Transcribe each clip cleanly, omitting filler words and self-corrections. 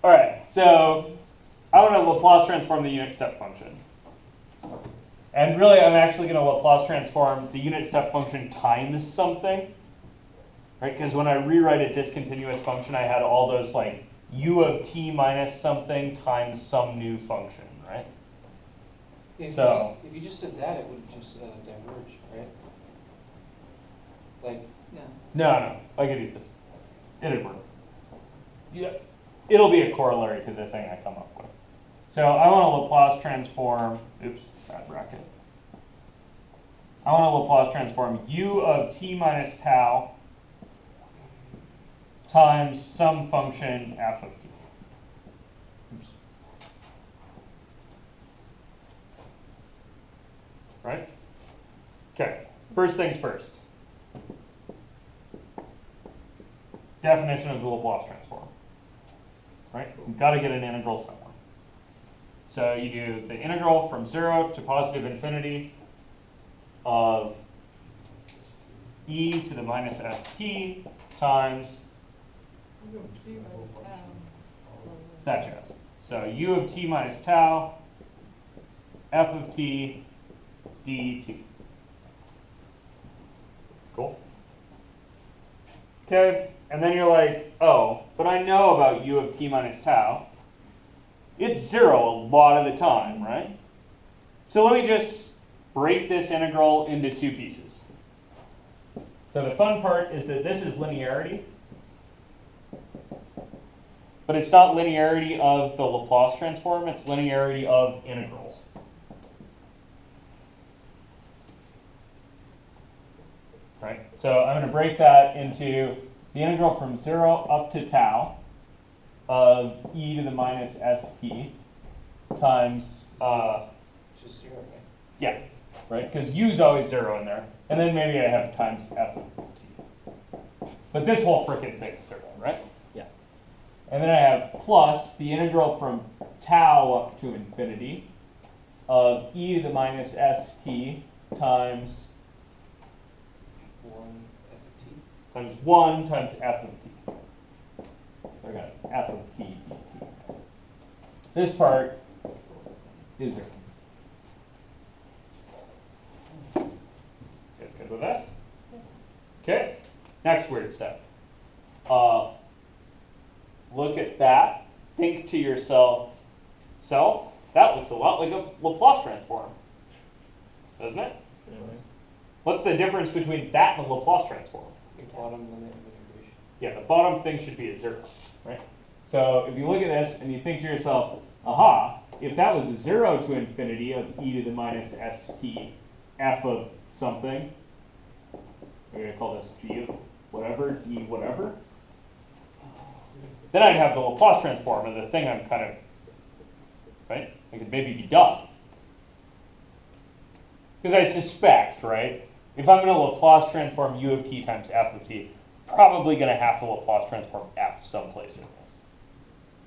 All right, so I want to Laplace transform the unit step function. And really, I'm actually going to Laplace transform the unit step function times something. Right? Because when I rewrite a discontinuous function, I had all those like u of t minus something times some new function, right? Yeah, if you just did that, it would just diverge, right? Like, Yeah. No, I could do this. It'd work. Yeah, it'll be a corollary to the thing I come up with. So I want to Laplace transform, oops, bad bracket. I want to Laplace transform u of t minus tau times some function f of t. Oops. Right? Okay, first things first. Definition of the Laplace transform. Right? You've got to get an integral somewhere. So you do the integral from 0 to positive infinity of e to the minus st times that jazz. So u of t minus tau, f of t, dt. Cool. Okay, and then you're like, oh, but I know about u of t minus tau. It's 0 a lot of the time, right? So let me just break this integral into two pieces. So the fun part is that this is linearity, but it's not linearity of the Laplace transform, it's linearity of integrals. Right? So I'm going to break that into the integral from 0 up to tau of e to the minus st times, just 0, right? yeah, right? Because u is always 0 in there. And then maybe I have times f of t. But this whole frickin' thing is 0, right? Yeah. And then I have plus the integral from tau up to infinity of e to the minus st times 1 times f of t. So I got f of t dt. This part is 0. You guys good with this? Okay, next weird step. Look at that. Think to yourself, that looks a lot like a Laplace transform, doesn't it? Mm-hmm. What's the difference between that and a Laplace transform? The bottom limit of integration. Yeah, the bottom thing should be a 0, right? So if you look at this and you think to yourself, aha, if that was a 0 to infinity of e to the minus st f of something, we're going to call this g of whatever, d whatever, then I'd have the Laplace transform, and the thing I'm kind of, right, I could maybe be done. Because I suspect, right, if I'm going to Laplace transform u of t times f of t, probably going to have to Laplace transform f someplace in this.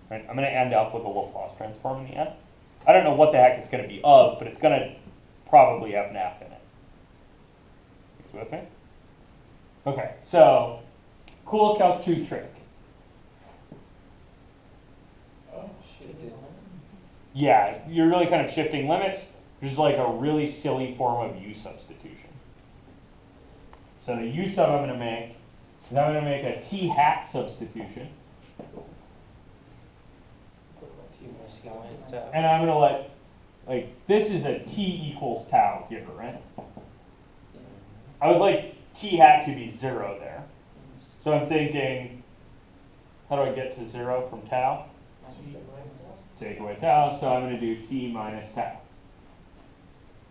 Right? I'm going to end up with a Laplace transform in the end. I don't know what the heck it's going to be of, but it's going to probably have an f in it. You with me? Okay, so cool Calc 2 trick. Yeah, you're really kind of shifting limits. There's like a really silly form of use substitution. So the use sub I'm going to make is I'm going to make a t hat substitution. And I'm going to let, like, this is a t equals tau here, right? I would like t hat to be 0 there. So I'm thinking, how do I get to 0 from tau? Take away tau, so I'm going to do t minus tau.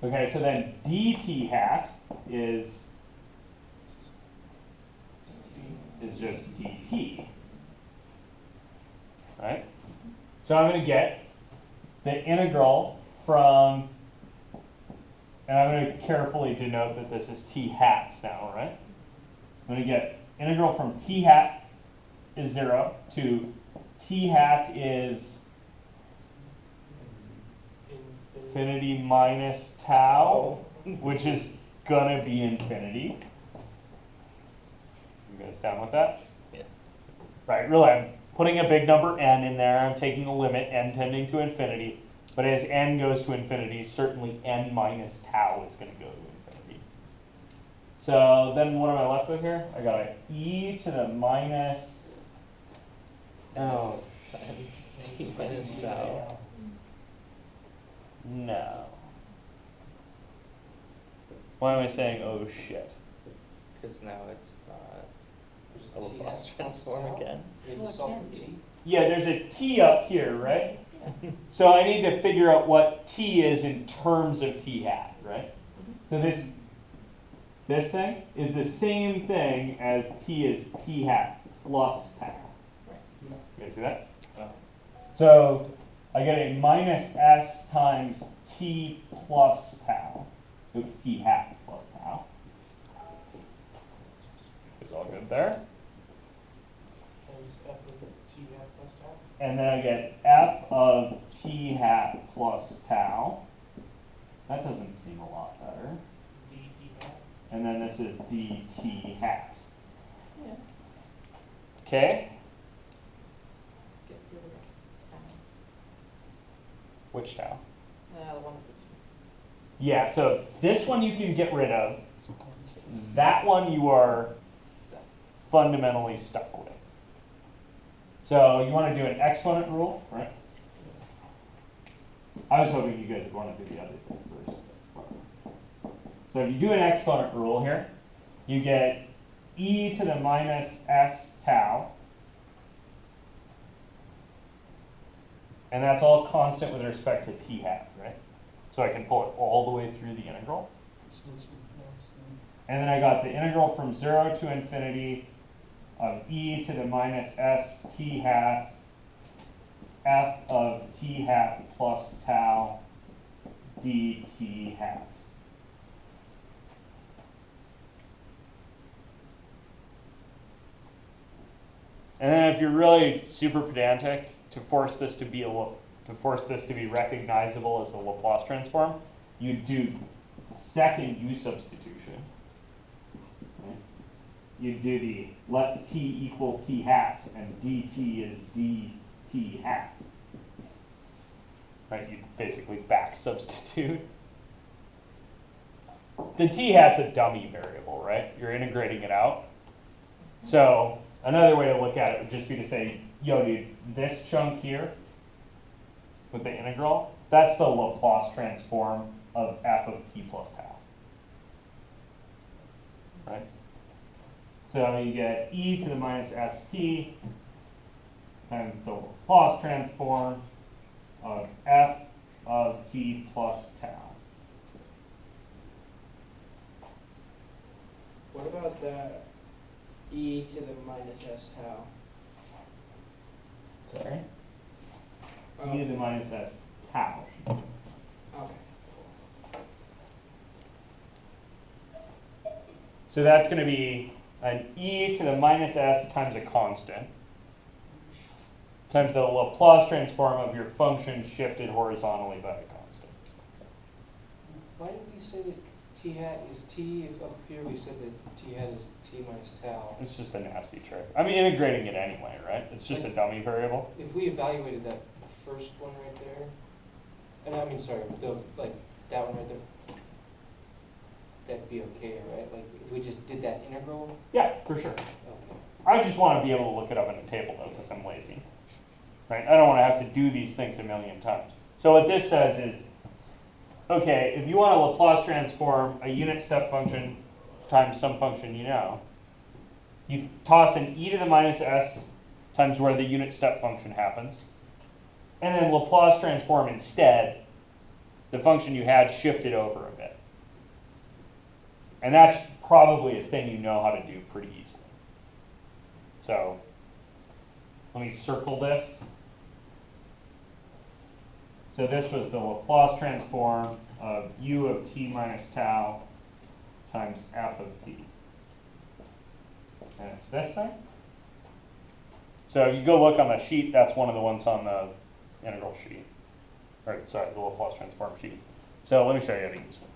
Okay, so then dt hat is just dt, right? So I'm going to get the integral from, and I'm going to carefully denote that this is t hats now, right? I'm going to get integral from t hat is 0 to t hat is infinity minus tau, which is going to be infinity. You guys down with that? Yeah. Right, really, I'm putting a big number n in there, I'm taking a limit, n tending to infinity. But as n goes to infinity, certainly n minus tau is going to go to infinity. So then what am I left with here? I got an e to the minus, oh, times t minus tau. no. Why am I saying, oh shit? Because now it's not There's a a t Laplace plus transform tau. again. We have to solve for t. Yeah, there's a t up here, right? So I need to figure out what t is in terms of t hat, right? So this thing is the same thing as t is t hat plus tau. You guys see that? Oh. So I get a minus s times t plus tau. T hat plus tau. It's all good there. Times f of t hat plus tau. And then I get f of t hat plus tau. That doesn't seem a lot better. dt hat. And then this is dt hat. Yeah. Okay? Let's get rid of tau. Which tau? The one. Yeah, so this one you can get rid of. That one you are fundamentally stuck with. So you want to do an exponent rule, right? I was hoping you guys would want to do the other thing first. So if you do an exponent rule here, you get e to the minus s tau. And that's all constant with respect to t hat, right? So I can pull it all the way through the integral. And then I got the integral from 0 to infinity of e to the minus s t hat f of t hat plus tau dt hat. And then if you're really super pedantic, to force this to be recognizable as the Laplace transform, you do second use substitution. Right? You do the let t equal t hat, and dt is dt hat. Right? You basically back substitute. The t hat's a dummy variable, right? You're integrating it out. So another way to look at it would just be to say, yo, dude, this chunk here with the integral, that's the Laplace transform of f of t plus tau. Right? So you get e to the minus st times the Laplace transform of f of t plus tau. What about the e to the minus s tau? Sorry? E to the minus s tau. Okay. So that's going to be an e to the minus s times a constant times the Laplace transform of your function shifted horizontally by a constant. Why did we say that t hat is t if up here we said that t hat is t minus tau? It's just a nasty trick. I'm integrating it anyway, right? It's just a dummy variable. If we evaluated that first one right there, and I mean, sorry, like that one right there, that'd be okay, right? Like if we just did that integral? Yeah, for sure. Okay. I just want to be able to look it up in a table though, because I'm lazy. Right? I don't want to have to do these things a million times. So what this says is, okay, if you want to Laplace transform a unit step function times some function you know, you toss an e to the minus s times where the unit step function happens, and then Laplace transform instead the function you had shifted over a bit. And that's probably a thing you know how to do pretty easily. So let me circle this. So this was the Laplace transform of u of t minus tau times f of t. And it's this thing. So if you go look on the sheet, that's one of the ones on the integral sheet. Or sorry, the Laplace transform sheet. So let me show you how to use them.